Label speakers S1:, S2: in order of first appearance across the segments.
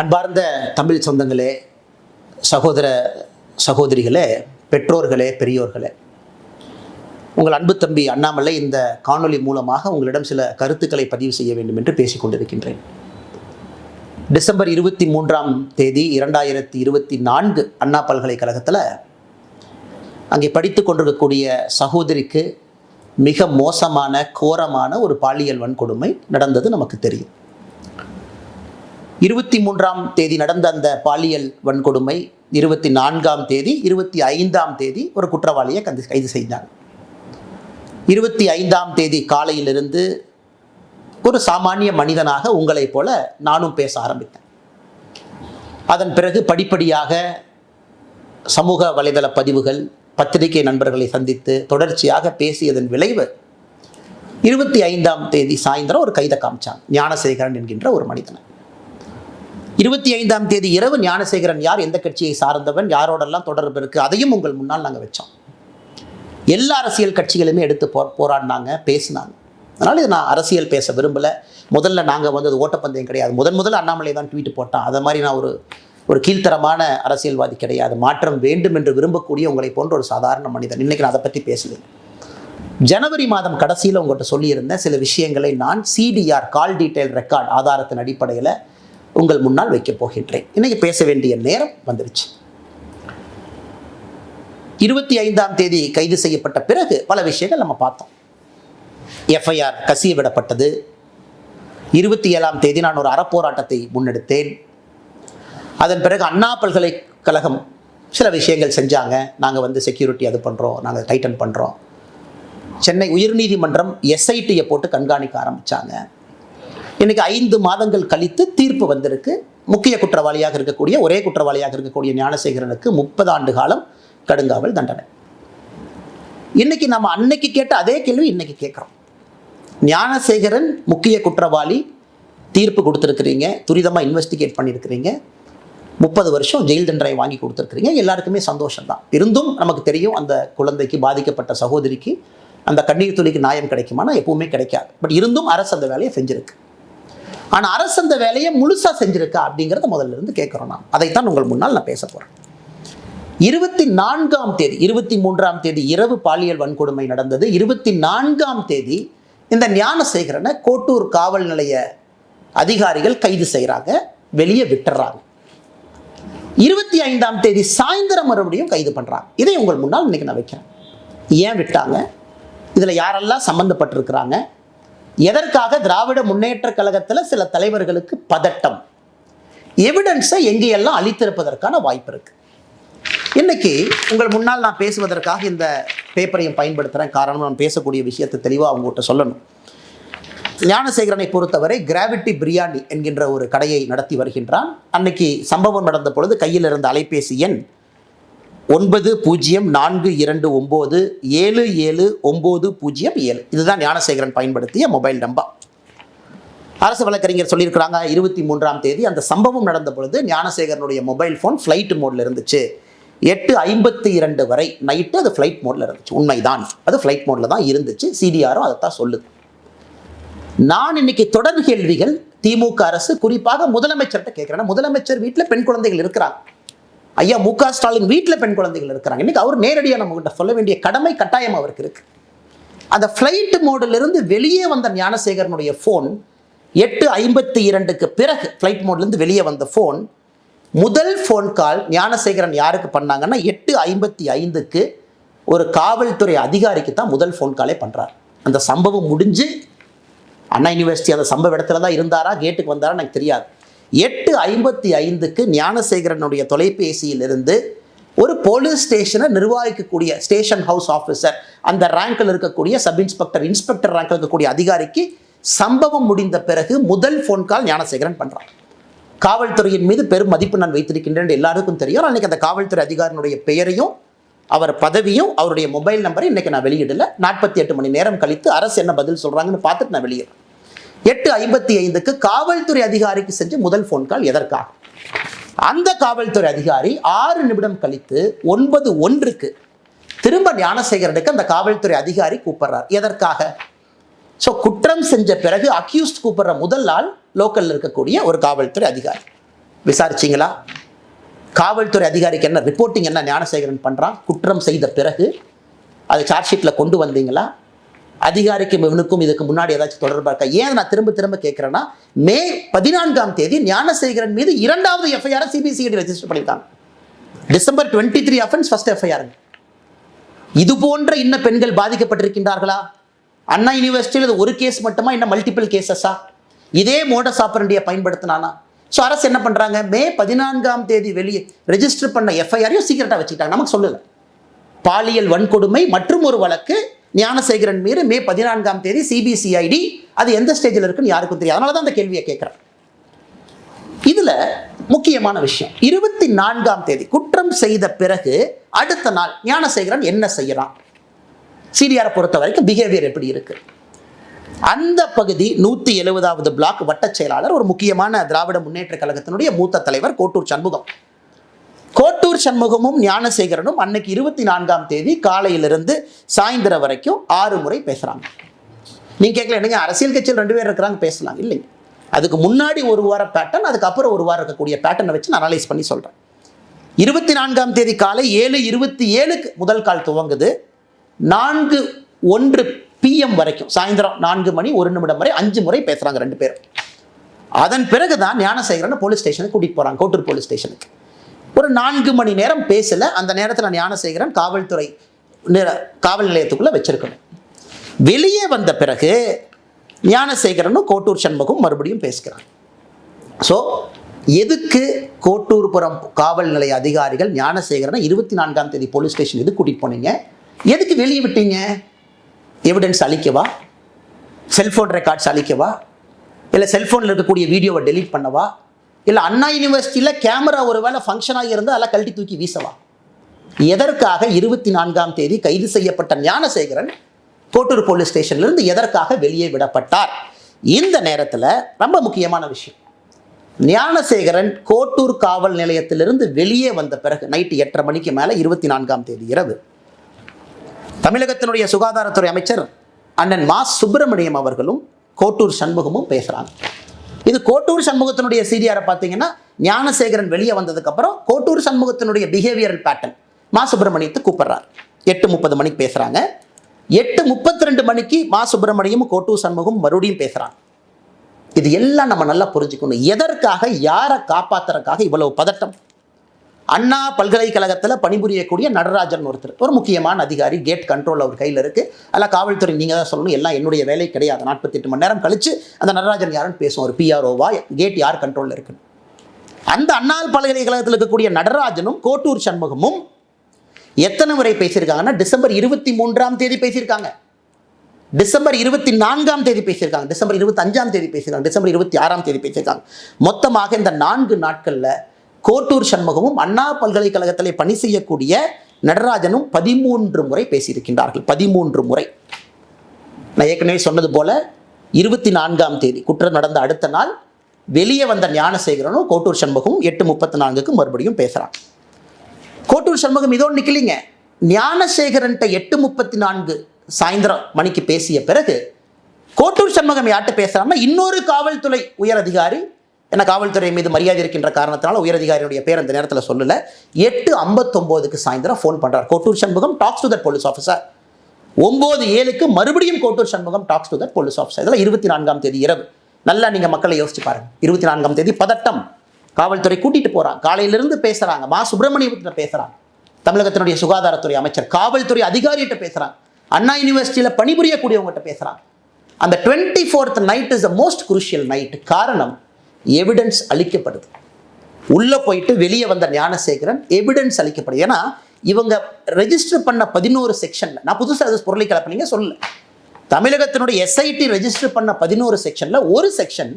S1: அன்பார்ந்த தமிழ் சொந்தங்களே, சகோதர சகோதரிகளே, பெற்றோர்களே, பெரியோர்களே, உங்கள் அன்பு தம்பி அண்ணாமலை இந்த காணொளி மூலமாக உங்களிடம் சில கருத்துக்களை பதிவு செய்ய வேண்டும் என்று பேசிக் கொண்டிருக்கின்றேன். டிசம்பர் 23 2024 அண்ணா பல்கலைக்கழகத்தில் அங்கே படித்து கொண்டிருக்கக்கூடிய சகோதரிக்கு மிக மோசமான கோரமான ஒரு பாலியல் வன்கொடுமை நடந்தது நமக்கு தெரியும். 23 நடந்த அந்த பாலியல் வன்கொடுமை 24 25 ஒரு குற்றவாளியை கைது செய்தாங்க. 25 காலையிலிருந்து ஒரு சாமானிய மனிதனாக உங்களைப் போல நானும் பேச ஆரம்பித்தேன். அதன் பிறகு படிப்படியாக சமூக வலைதள பதிவுகள், பத்திரிகை நண்பர்களை சந்தித்து தொடர்ச்சியாக பேசியதன் விளைவு 25 சாயந்தரம் ஒரு கைதை காமிச்சாங்க. ஞானசேகரன் என்கின்ற ஒரு மனிதனை. 25 இரவு ஞானசேகரன் யார், எந்த கட்சியை சார்ந்தவன், யாரோடெல்லாம் தொடர்பு இருக்கு, அதையும் உங்கள் முன்னால் நாங்கள் வச்சோம். எல்லா அரசியல் கட்சிகளுமே எடுத்து போராடினாங்க, பேசினாங்க. அதனால் இது நான் அரசியல் பேச விரும்பலை. முதல்ல நாங்கள் அது ஓட்டப்பந்தயம் கிடையாது. முதல்ல அண்ணாமலை தான் ட்வீட் போட்டான். அதை மாதிரி நான் ஒரு கீழ்த்தரமான அரசியல்வாதி கிடையாது. மாற்றம் வேண்டும் என்று விரும்பக்கூடிய உங்களை போன்ற ஒரு சாதாரண மனிதன். இன்றைக்கி நான் அதை பற்றி பேசுகிறேன். ஜனவரி மாதம் கடைசியில் உங்கள்கிட்ட சொல்லியிருந்தேன் சில விஷயங்களை நான் CDR கால் டீட்டெயில் ரெக்கார்ட் ஆதாரத்தின் அடிப்படையில் உங்கள் முன்னால் வைக்கப் போகின்றேன். இன்னைக்கு பேச வேண்டிய நேரம் வந்துருச்சு. 25 கைது செய்யப்பட்ட பிறகு பல விஷயங்கள் நம்ம பார்த்தோம். FIR கசிய விடப்பட்டது. 27 நான் ஒரு அறப்போராட்டத்தை முன்னெடுத்தேன். அதன் பிறகு அண்ணா பல்கலைக்கழகம் சில விஷயங்கள் செஞ்சாங்க. நாங்கள் செக்யூரிட்டி அது பண்ணுறோம், நாங்கள் டைட்டன் பண்ணுறோம். சென்னை உயர்நீதிமன்றம் SITயை போட்டு கண்காணிக்க ஆரம்பித்தாங்க. இன்னைக்கு 5 மாதங்கள் கழித்து தீர்ப்பு வந்திருக்கு. முக்கிய குற்றவாளியாக இருக்கக்கூடிய, ஒரே குற்றவாளியாக இருக்கக்கூடிய ஞானசேகரனுக்கு 30 ஆண்டு காலம் கடுங்காவல் தண்டனை. இன்னைக்கு நம்ம அன்னைக்கு கேட்ட அதே கேள்வி இன்னைக்கு கேட்குறோம். ஞானசேகரன் முக்கிய குற்றவாளி, தீர்ப்பு கொடுத்துருக்கிறீங்க, துரிதமாக இன்வெஸ்டிகேட் பண்ணியிருக்கிறீங்க, 30 வருஷம் ஜெயில் தண்டனை வாங்கி கொடுத்துருக்கிறீங்க. எல்லாருக்குமே சந்தோஷம்தான். இருந்தும் நமக்கு தெரியும் அந்த குழந்தைக்கு, பாதிக்கப்பட்ட சகோதரிக்கு அந்த கண்ணீர் துளிக்கு நியாயம் கிடைக்குமானா எப்பவுமே கிடைக்காது. பட் இருந்தும் அரசு அந்த வேலையை செஞ்சிருக்கு. ஆனால் அரசு அந்த வேலையை முழுசாக செஞ்சிருக்கா அப்படிங்கிறத முதல்ல இருந்து கேட்குறோம். நான் அதைத்தான் உங்கள் முன்னால் நான் பேச போகிறேன். 23 இரவு பாலியல் வன்கொடுமை நடந்தது. 24 இந்த ஞானசேகரனை கோட்டூர் காவல் நிலைய அதிகாரிகள் கைது செய்கிறாங்க, வெளியே விட்டுறாங்க. 25 சாயந்தரம் மறுபடியும் கைது பண்ணுறாங்க. இதை உங்கள் முன்னால் இன்னைக்கு நான் வைக்கிறேன். ஏன் விட்டாங்க, இதில் யாரெல்லாம் சம்பந்தப்பட்டிருக்கிறாங்க, எதற்காக திராவிட முன்னேற்ற கழகத்தில் சில தலைவர்களுக்கு பதட்டம், எவிடன்ஸை எங்கேயெல்லாம் அளித்திருப்பதற்கான வாய்ப்பு இருக்கு. இன்னைக்கு உங்கள் முன்னால் நான் பேசுவதற்காக இந்த பேப்பரையும் பயன்படுத்துகிறேன். காரணம், நான் பேசக்கூடிய விஷயத்தை தெளிவாக அவங்ககிட்ட சொல்லணும். ஞானசேகரனை பொறுத்தவரை கிராவிட்டி பிரியாணி என்கின்ற ஒரு கடையை நடத்தி வருகின்றான். அன்னைக்கு சம்பவம் நடந்த பொழுது கையில் இருந்த அலைபேசி எண் 9449779007. இதுதான் ஞானசேகரன் பயன்படுத்திய மொபைல் நம்பர். அரசு வழக்கறிஞர் சொல்லியிருக்கிறாங்க 23 அந்த சம்பவம் நடந்த பொழுது ஞானசேகரனுடைய மொபைல் ஃபோன் ஃப்ளைட் மோடில் இருந்துச்சு. 8:52 வரை நைட்டு அது ஃப்ளைட் மோடில் இருந்துச்சு. உண்மைதான், அது ஃப்ளைட் மோடில் தான் இருந்துச்சு. CDRம் அதைத்தான் சொல்லுது. நான் இன்னைக்கு தொடர் கேள்விகள் திமுக அரசு, குறிப்பாக முதலமைச்சர்கிட்ட கேட்குறேன். முதலமைச்சர் வீட்டில் பெண் குழந்தைகள் இருக்கிறாங்க. ஐயா மு.க. ஸ்டாலின் வீட்டில் பெண் குழந்தைகள் இருக்கிறாங்க. இன்னைக்கு அவர் நேரடியாக நம்மகிட்ட சொல்ல வேண்டிய கடமை கட்டாயம் அவருக்கு இருக்கு. அந்த ஃப்ளைட் மோடிலிருந்து வெளியே வந்த ஞானசேகரனுடைய ஃபோன் 8:52 பிறகு ஃப்ளைட் மோட்லேருந்து வெளியே வந்த ஃபோன், முதல் ஃபோன் கால் ஞானசேகரன் யாருக்கு பண்ணாங்கன்னா 8:55 ஒரு காவல்துறை அதிகாரிக்கு தான் முதல் ஃபோன் காலே பண்ணுறார். அந்த சம்பவம் முடிஞ்சு அண்ணா யூனிவர்சிட்டி அந்த சம்பவ இடத்துல தான் இருந்தாரா, கேட்டுக்கு வந்தாரா எனக்கு தெரியாது. 8:55 ஞானசேகரனுடைய தொலைபேசியிலிருந்து ஒரு போலீஸ் ஸ்டேஷனை நிர்வகிக்கக்கூடிய ஸ்டேஷன் ஹவுஸ் ஆஃபீஸர், அந்த ரேங்கில் இருக்கக்கூடிய சப் இன்ஸ்பெக்டர், இன்ஸ்பெக்டர் ரேங்கில் இருக்கக்கூடிய அதிகாரிக்கு சம்பவம் முடிந்த பிறகு முதல் ஃபோன் கால் ஞானசேகரன் பண்ணுறான். காவல்துறையின் மீது பெரும் மதிப்பு நான் வைத்திருக்கின்றேன் எல்லாருக்கும் தெரியும். அன்றைக்கி அந்த காவல்துறை அதிகாரினுடைய பெயரையும் அவர் பதவியும் அவருடைய மொபைல் நம்பரை இன்றைக்கி நான் வெளியிடலை. 48 மணி நேரம் கழித்து அரசு என்ன பதில் சொல்கிறாங்கன்னு பார்த்துட்டு நான் வெளியிடுறேன். 8:55 காவல்துறை அதிகாரிக்கு செஞ்ச முதல் ஃபோன் கால் எதற்காக? அந்த காவல்துறை அதிகாரி 6 நிமிடம் கழித்து 9:01 திரும்ப ஞானசேகரனுக்கு அந்த காவல்துறை அதிகாரி கூப்பிடுறார். எதற்காக? ஸோ குற்றம் செஞ்ச பிறகு அக்யூஸ்ட் கூப்பிடுற முதல் ஆள் லோக்கலில் இருக்கக்கூடிய ஒரு காவல்துறை அதிகாரி. விசாரிச்சிங்களா? காவல்துறை அதிகாரிக்கு என்ன ரிப்போர்ட்டிங் என்ன ஞானசேகரன் பண்ணுறான்? குற்றம் செய்த பிறகு அது சார்ஜ் ஷீட்டில் கொண்டு வந்தீங்களா? அதிகாரிக்கும் இவனுக்கும் இதுக்கு முன்னாடி ஏதாச்சும் தொடர்பாக இருக்கா? ஏன் நான் திரும்ப திரும்ப கேட்குறேன்னா, மே 14 ஞானசேகரன் மீது 2வது எஃப்ஐஆர் சிபிசிஐடி ரெஜிஸ்டர் பண்ணியிருக்காங்க. December 23 offence, first FIR. இது போன்ற இன்னும் பெண்கள் பாதிக்கப்பட்டிருக்கின்றார்களா? அண்ணா யூனிவர்சிட்டியில் இது ஒரு கேஸ் மட்டுமா, இன்னும் மல்டிபிள் கேசஸா? இதே மோடஸ் ஆப்பரண்டியை பயன்படுத்தினானா? ஸோ அரசு என்ன பண்ணுறாங்க, மே 14 வெளியே ரெஜிஸ்டர் பண்ண எஃப்ஐஆரையும் சீக்கிரட்டாக வச்சுக்கிட்டாங்க. நமக்கு சொல்லலை. பாலியல் வன்கொடுமை மற்றும் ஒரு வழக்கு ஞானசேகரன் மீது மே 14 சிபிசிஐடி, அது எந்த ஸ்டேஜில் இருக்குன்னு யாருக்கும் தெரியாது. அதனால தான் அந்த கேள்வியை கேட்குறேன். இதில் முக்கியமான விஷயம், 24 குற்றம் செய்த பிறகு அடுத்த நாள் ஞானசேகரன் என்ன செய்யறான்? சிடிஆரை பொறுத்த வரைக்கும் பிஹேவியர் எப்படி இருக்கு? அந்த பகுதி 170வது பிளாக் வட்ட செயலாளர், ஒரு முக்கியமான திராவிட முன்னேற்ற கழகத்தினுடைய மூத்த தலைவர் கோட்டூர் சண்முகம். கோட்டூர் சண்முகமும் ஞானசேகரனும் அன்னைக்கு 24 காலையிலிருந்து சாயந்தரம் வரைக்கும் 6 முறை பேசுறாங்க. நீங்க கேட்கல, என்னங்க அரசியல் கட்சியில் 2 பேர் இருக்கிறாங்க, பேசலாம் இல்லைங்க. அதுக்கு முன்னாடி ஒரு வார பேட்டர்ன், அதுக்கப்புறம் ஒரு வாரம் இருக்கக்கூடிய பேட்டர்னை வச்சு நான் அனலைஸ் பண்ணி சொல்றேன். 24 காலை 7:27 முதல் கால் துவங்குது. 4:01 PM வரைக்கும், சாயந்தரம் 4 மணி 1 நிமிடம் வரை 5 முறை பேசுறாங்க 2 பேரும். அதன் பிறகுதான் ஞானசேகரன் போலீஸ் ஸ்டேஷனுக்கு கூட்டிட்டு போறாங்க, கோட்டூர் போலீஸ் ஸ்டேஷனுக்கு. ஒரு 4 மணி நேரம் பேசல. அந்த நேரத்தில் ஞானசேகரன் காவல் நிலையத்துக்குள்ள வச்சிருக்கணும். வெளியே வந்த பிறகு ஞானசேகரனும் கோட்டூர் சண்முகம் மறுபடியும் பேசுகிறாங்க. ஸோ எதுக்கு கோட்டூர்புரம் காவல் நிலைய அதிகாரிகள் ஞானசேகரனை 24 போலீஸ் ஸ்டேஷன் எதுக்கு கூட்டிட்டு போனீங்க? எதுக்கு வெளியே விட்டீங்க? எவிடன்ஸ் அளிக்கவா? செல்போன் ரெக்கார்ட்ஸ் அளிக்கவா? இல்லை செல்போனில் இருக்கக்கூடிய வீடியோவை டெலீட் பண்ணவா? இல்லை அண்ணா யூனிவர்சிட்டியில் கேமரா ஒரு வேளை ஃபங்க்ஷனாக இருந்தால் அதெல்லாம் கழட்டி தூக்கி வீசவா? எதற்காக 24 கைது செய்யப்பட்ட ஞானசேகரன் கோட்டூர் போலீஸ் ஸ்டேஷன்லேருந்து எதற்காக வெளியே விடப்பட்டார்? இந்த நேரத்தில் ரொம்ப முக்கியமான விஷயம், ஞானசேகரன் கோட்டூர் காவல் நிலையத்திலிருந்து வெளியே வந்த பிறகு நைட்டு 8:30 மணிக்கு மேலே 24 இரவு தமிழகத்தினுடைய சுகாதாரத்துறை அமைச்சர் அண்ணன் மா சுப்பிரமணியம் அவர்களும் கோட்டூர் சண்முகமும் பேசுகிறாங்க. இது கோட்டூர் சண்முகத்தினுடைய சிடிஆரை பார்த்தீங்கன்னா, ஞானசேகரன் வெளியே வந்ததுக்கப்புறம் கோட்டூர் சண்முகத்தினுடைய பிஹேவியரல் பேட்டர்ன் மா சுப்பிரமணியத்தை கூப்பிடுறார். 8:30 மணிக்கு பேசுகிறாங்க. 8:32 மணிக்கு மா சுப்பிரமணியமும் கோட்டூர் சண்முகம் மறுபடியும் பேசுகிறாங்க. இது எல்லாம் நம்ம நல்லா புரிஞ்சுக்கணும். எதற்காக, யாரை காப்பாற்றுறதுக்காக இவ்வளவு பதட்டம்? அண்ணா பல்கலைக்கழகத்தில் பணிபுரியக்கூடிய நடராஜன் ஒருத்தர், ஒரு முக்கியமான அதிகாரி, கேட் கண்ட்ரோல் அவர் கையில் இருக்குது. அதெல்லாம் காவல்துறை நீங்கள் தான் சொல்லணும், எல்லாம் என்னுடைய வேலை கிடையாது. 48 மணி நேரம் கழித்து அந்த நடராஜன் யாருன்னு பேசுவோம். ஒரு பிஆர்ஓவா, கேட் யார் கண்ட்ரோலில் இருக்குன்னு. அந்த அண்ணா பல்கலைக்கழகத்தில் இருக்கக்கூடிய நடராஜனும் கோட்டூர் சண்முகமும் எத்தனை முறை பேசியிருக்காங்கன்னா, டிசம்பர் 23 பேசியிருக்காங்க, டிசம்பர் 24 பேசியிருக்காங்க, டிசம்பர் 25 பேசியிருக்காங்க, டிசம்பர் 26 பேசியிருக்காங்க. மொத்தமாக இந்த 4 நாட்களில் கோட்டூர் சண்முகமும் அண்ணா பல்கலைக்கழகத்தில் பணி செய்யக்கூடிய நடராஜனும் 13 முறை பேசியிருக்கின்றார்கள். 13 முறை. நான் ஏற்கனவே சொன்னது போல 24 குற்றம் நடந்த அடுத்த நாள் வெளியே வந்த ஞானசேகரனும் கோட்டூர் சண்முகமும் 8:34 மறுபடியும் பேசுகிறாங்க. கோட்டூர் சண்முகம் இதோடு நிற்கலிங்க. ஞானசேகரன்ட்ட 8:34 சாயந்தரம் மணிக்கு பேசிய பிறகு கோட்டூர் சண்முகம் யார்கிட்ட பேசுகிறாங்கன்னா, இன்னொரு காவல்துறை உயர் அதிகாரி, ஏன்னா காவல்துறை மீது மரியாதை இருக்கின்ற காரணத்தினால உயரதிகாரியுடைய பேர் அந்த நேரத்தில் சொல்லலை. 8:59 சாயந்தரம் ஃபோன் பண்ணுறார் Kottur Shanmugam, tax to that police officer. 9:07 மறுபடியும் Kottur Shanmugam tax to that police officer. இதெல்லாம் 24 இரவு. நல்லா நீங்கள் மக்களை யோசிச்சு பாருங்க. 24 பதட்டம், காவல்துறை கூட்டிட்டு போகிறாங்க, காலையிலிருந்து பேசுகிறாங்க, மா சுப்பிரமணியத்தில் பேசுகிறாங்க, தமிழகத்தினுடைய சுகாதாரத்துறை அமைச்சர், காவல்துறை அதிகாரிகிட்ட பேசுகிறாங்க, அண்ணா யூனிவர்சிட்டியில் பணிபுரியக்கூடியவங்ககிட்ட பேசுகிறாங்க. அந்த 24th night is the most crucial night. காரணம், எவிடன்ஸ் அளிக்கப்படுது. உள்ளே போயிட்டு வெளியே வந்த ஞானசேகரன் எவிடன்ஸ் அளிக்கப்படுது. ஏன்னா இவங்க ரெஜிஸ்டர் பண்ண 11 செக்ஷனில், நான் புதுசாக பொருளை கலப்பினீங்க சொல்லல, தமிழகத்தினுடைய எஸ்ஐடி ரெஜிஸ்டர் பண்ண 11 செக்ஷனில் ஒரு செக்ஷன்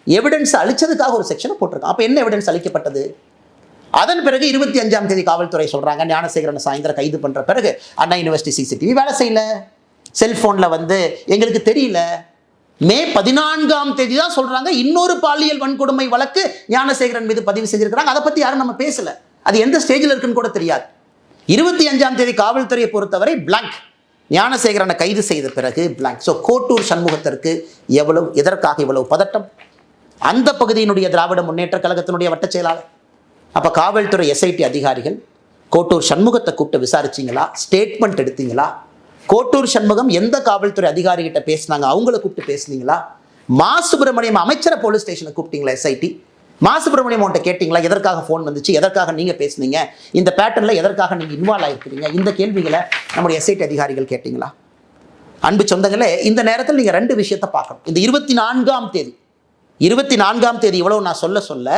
S1: எவிடன்ஸ் அளித்ததுக்காக ஒரு செக்ஷனை போட்டிருக்கான். அப்போ என்ன எவிடன்ஸ் அளிக்கப்பட்டது? அதன் பிறகு 25 காவல்துறை சொல்கிறாங்க, ஞானசேகரனை சாயந்தரம் கைது பண்ணுற பிறகு அண்ணா யூனிவர்சிட்டி சிசிடிவி வேலை செய்யல, செல்ஃபோனில் எங்களுக்கு தெரியல. மே 14 தான் சொல்றாங்க இன்னொரு பாலியல் வன்கொடுமை வழக்கு ஞானசேகரன் மீது பதிவு செஞ்சிருக்காங்க. அதை பத்தி யாரும் நம்ம பேசல, அது எந்த ஸ்டேஜில் இருக்குன்னு கூட தெரியாது. 25 காவல்துறையை பொறுத்தவரை பிளாங்க். ஞானசேகரனை கைது செய்த பிறகு பிளாங்க். ஸோ கோட்டூர் சண்முகத்திற்கு எதற்காக இவ்வளவு பதட்டம்? அந்த பகுதியினுடைய திராவிட முன்னேற்ற கழகத்தினுடைய வட்ட செயலாளர். அப்போ காவல்துறை எஸ்ஐடி அதிகாரிகள் கோட்டூர் சண்முகத்தை கூப்பிட்டு விசாரிச்சிங்களா? ஸ்டேட்மெண்ட் எடுத்தீங்களா? கோட்டூர் சண்முகம் எந்த காவல்துறை அதிகாரிகிட்ட பேசினாங்க, அவங்கள கூப்பிட்டு பேசுனீங்களா? மா சுப்பிரமணியம் அமைச்சரை போலீஸ் ஸ்டேஷனுக்கு கூப்பிட்டீங்களா? எஸ்ஐடி மா சுப்பிரமணியம் அவன்கிட்ட கேட்டிங்களா? எதற்காக ஃபோன் வந்துச்சு, எதற்காக நீங்கள் பேசுனீங்க, இந்த பேட்டர்னில் எதற்காக நீங்கள் இன்வால்வ் ஆகிருக்கிறீங்க? இந்த கேள்விகளை நம்முடைய எஸ்ஐடி அதிகாரிகள் கேட்டிங்களா? அன்பு சொந்தங்களே, இந்த நேரத்தில் நீங்கள் ரெண்டு விஷயத்தை பார்க்கணும். இந்த 24ஆம் தேதி இவ்வளவு நான் சொல்ல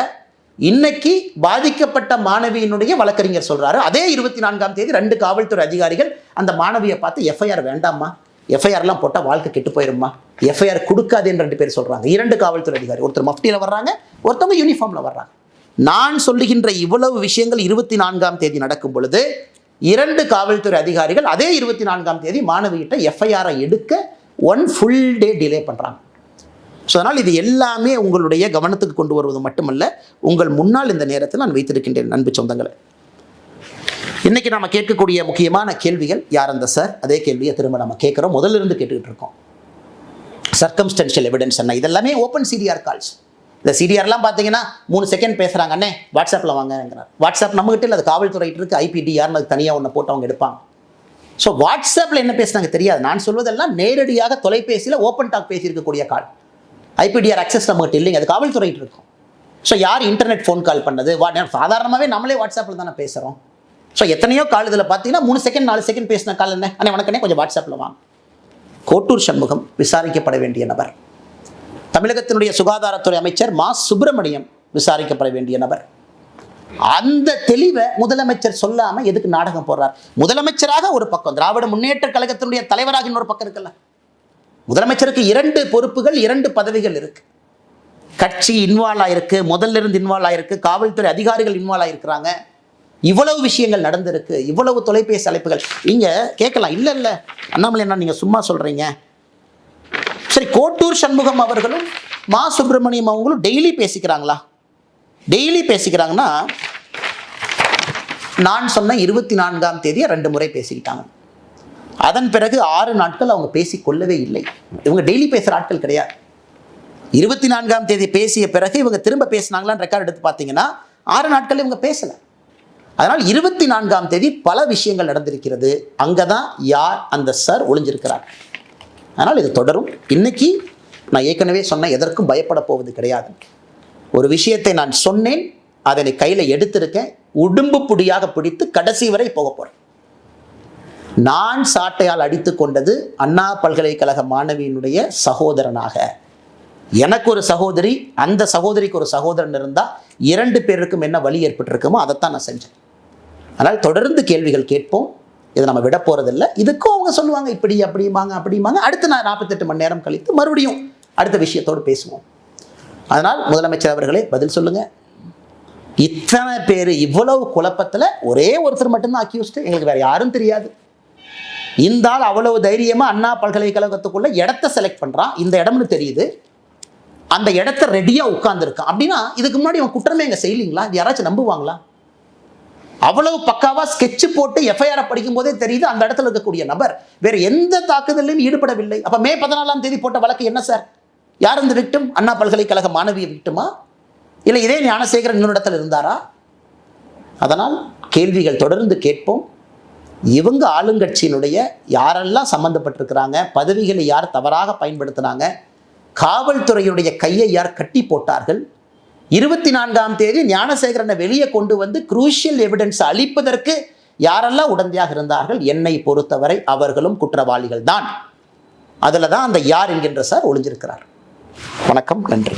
S1: இன்னைக்கு பாதிக்கப்பட்ட மாணவியினுடைய வழக்கறிஞர் சொல்றாரு, அதே 24ஆம் தேதி 2 காவல்துறை அதிகாரிகள் அந்த மாணவியை பார்த்து எஃப்ஐஆர் வேண்டாமா, எஃப்ஐஆர்லாம் போட்டால் வாழ்க்கை கெட்டு போயிருமா, எஃப்ஐஆர் கொடுக்காதுன்னு 2 பேர் சொல்றாங்க. 2 காவல்துறை அதிகாரி, ஒருத்தர் மஃப்டியில் வர்றாங்க, ஒருத்தவங்க யூனிஃபார்ம்ல வர்றாங்க. நான் சொல்லுகின்ற இவ்வளவு விஷயங்கள் 24ஆம் தேதி நடக்கும் பொழுது 2 காவல்துறை அதிகாரிகள் அதே 24ஆம் தேதி மாணவிகிட்ட எஃப்ஐஆரை எடுக்க 1 full day டிலே பண்றாங்க. ஸோ அதனால் இது எல்லாமே உங்களுடைய கவனத்துக்கு கொண்டு வருவது மட்டுமல்ல, உங்கள் முன்னால் இந்த நேரத்தில் நான் வைத்திருக்கின்றேன். அன்பு சொந்தங்களை, இன்னைக்கு நம்ம கேட்கக்கூடிய முக்கியமான கேள்விகள், யார் அந்த சார், அதே கேள்வியை திரும்ப நம்ம கேட்குறோம், முதல்ல இருந்து கேட்டுக்கிட்டு இருக்கோம். சர்க்கம்ஸ்டன்ஷியல் எவிடன்ஸ் என்ன, இதெல்லாமே ஓப்பன் சிடிஆர் கால்ஸ். இந்த சிடிஆர்லாம் பார்த்தீங்கன்னா 3 செகண்ட் பேசுகிறாங்க, அண்ணே வாட்ஸ்அப்பில் வாங்கிறார். வாட்ஸ்அப் நம்மகிட்ட இல்லை, அது காவல்துறை இருக்குது, ஐபிடிஆர்னு அது தனியாக ஒன்று போட்டு அவங்க எடுப்பாங்க. ஸோ வாட்ஸ்அப்பில் என்ன பேசுனாங்க தெரியாது. நான் சொல்வதெல்லாம் நேரடியாக தொலைபேசியில் ஓப்பன் டாக் பேசியிருக்கக்கூடிய கால். ஐபிடிஆர் அக்சஸ் நம்மகிட்ட இல்லைங்க, அது காவல்துறை இருக்கும். ஸோ யார் இன்டர்நெட் ஃபோன் கால் பண்ணது, சாதாரணமாகவே நம்மளே வாட்ஸ்அப்பில் தானே பேசுகிறோம். ஸோ எத்தனையோ கால் இதில் பார்த்தீங்கன்னா 3 செகண்ட் 4 செகண்ட் பேசின கால் என்ன, அண்ணே வணக்கண்ணே கொஞ்சம் வாட்ஸ்அப்பில் வாங்க. கோட்டூர் சண்முகம் விசாரிக்கப்பட வேண்டிய நபர். தமிழகத்தினுடைய சுகாதாரத்துறை அமைச்சர் மா சுப்பிரமணியம் விசாரிக்கப்பட வேண்டிய நபர். அந்த தெளிவை முதலமைச்சர் சொல்லாமல் எதுக்கு நாடகம் போடுறார்? முதலமைச்சராக ஒரு பக்கம், திராவிட முன்னேற்ற கழகத்தினுடைய தலைவராக இன்னொரு பக்கம் இருக்குல்ல. முதலமைச்சருக்கு 2 பொறுப்புகள், 2 பதவிகள் இருக்கு. கட்சி இன்வால்வ் ஆயிருக்கு, முதல்ல இருந்து இன்வால்வ் ஆயிருக்கு, காவல்துறை அதிகாரிகள் இன்வால்வ் ஆயிருக்கிறாங்க. இவ்வளவு விஷயங்கள் நடந்திருக்கு, இவ்வளவு தொலைபேசி அழைப்புகள். நீங்க கேட்கலாம், இல்ல அண்ணாமலை என்ன நீங்க சும்மா சொல்றீங்க. சரி, கோட்டூர் சண்முகம் அவர்களும் மா சுப்பிரமணியம் அவங்களும் டெய்லி பேசிக்கிறாங்களா? டெய்லி பேசிக்கிறாங்கன்னா, நான் சொன்ன 24ஆம் தேதியை 2 முறை பேசிக்கிட்டாங்க. அதன் பிறகு 6 நாட்கள் அவங்க பேசிக்கொள்ளவே இல்லை. இவங்க டெய்லி பேசுகிற ஆட்கள் கிடையாது. 24ஆம் தேதி பேசிய பிறகு இவங்க திரும்ப பேசினாங்களான்னு ரெக்கார்ட் எடுத்து பார்த்தீங்கன்னா 6 நாட்கள் இவங்க பேசலை. அதனால் 24ஆம் தேதி பல விஷயங்கள் நடந்திருக்கிறது. அங்கே தான் யார் அந்த சார் ஒளிஞ்சிருக்கிறார். அதனால் இது தொடரும். இன்னைக்கு நான் ஏற்கனவே சொன்ன எதற்கும் பயப்பட போவது கிடையாது. ஒரு விஷயத்தை நான் சொன்னேன், அதனை கையில் எடுத்திருக்கேன், உடும்பு புடியாக பிடித்து கடைசி வரை போக போகிறேன். நான் சாட்டையால் அடித்து கொண்டது அண்ணா பல்கலைக்கழக மாணவியினுடைய சகோதரனாக. எனக்கு ஒரு சகோதரி, அந்த சகோதரிக்கு ஒரு சகோதரன் இருந்தால் 2 பேருக்கும் என்ன வழி ஏற்பட்டிருக்குமோ அதைத்தான் நான் செஞ்சேன். அதனால் தொடர்ந்து கேள்விகள் கேட்போம். இதை நம்ம விட போகிறதில்லை. இதுக்கும் அவங்க சொல்லுவாங்க இப்படி அப்படிமாங்க. அடுத்து நான் 48 மணி நேரம் கழித்து மறுபடியும் அடுத்த விஷயத்தோடு பேசுவோம். அதனால் முதலமைச்சர் அவர்களே பதில் சொல்லுங்க. இத்தனை பேர் இவ்வளவு குழப்பத்தில் ஒரே ஒருத்தர் மட்டும்தான் அக்யூஸ்டு, எங்களுக்கு வேற யாரும் தெரியாது. இந்த ஆள் அவ்வளவு தைரியமாக அண்ணா பல்கலைக்கழகத்துக்குள்ள இடத்த செலக்ட் பண்ணுறான், இந்த இடம்னு தெரியுது, அந்த இடத்த ரெடியாக உட்கார்ந்துருக்கான். அப்படின்னா இதுக்கு முன்னாடி அவன் குற்றமே எங்கே செய்யலீங்களா? இது யாராச்சும் நம்புவாங்களா? அவ்வளவு பக்காவாக ஸ்கெட்ச் போட்டு எஃப்ஐஆரை படிக்கும் போதே தெரியுது அந்த இடத்துல இருக்கக்கூடிய நபர் வேற எந்த தாக்குதலையும் ஈடுபடவில்லை. அப்போ மே 14ஆம் தேதி போட்ட வழக்கு என்ன சார்? யார் இந்த விக்டிம்? அண்ணா பல்கலைக்கழக மாணவியை விக்டிமா, இல்லை இதே ஞானசேகரன் இன்னொரு இடத்துல இருந்தாரா? அதனால் கேள்விகள் தொடர்ந்து கேட்போம். இவங்க ஆளுங்கட்சியினுடைய யாரெல்லாம் சம்பந்தப்பட்டிருக்கிறாங்க, பதவிகளை யார் தவறாக பயன்படுத்தினாங்க, காவல்துறையுடைய கையை யார் கட்டி போட்டார்கள், 24ஆம் தேதி ஞானசேகரனை வெளியே கொண்டு வந்து குரூஷியல் எவிடன்ஸ் அளிப்பதற்கு யாரெல்லாம் உடந்தையாக இருந்தார்கள், என்னை பொறுத்தவரை அவர்களும் குற்றவாளிகள் தான். அதில் தான் அந்த யார் என்கின்ற சார் ஒளிஞ்சிருக்கிறார். வணக்கம், நன்றி.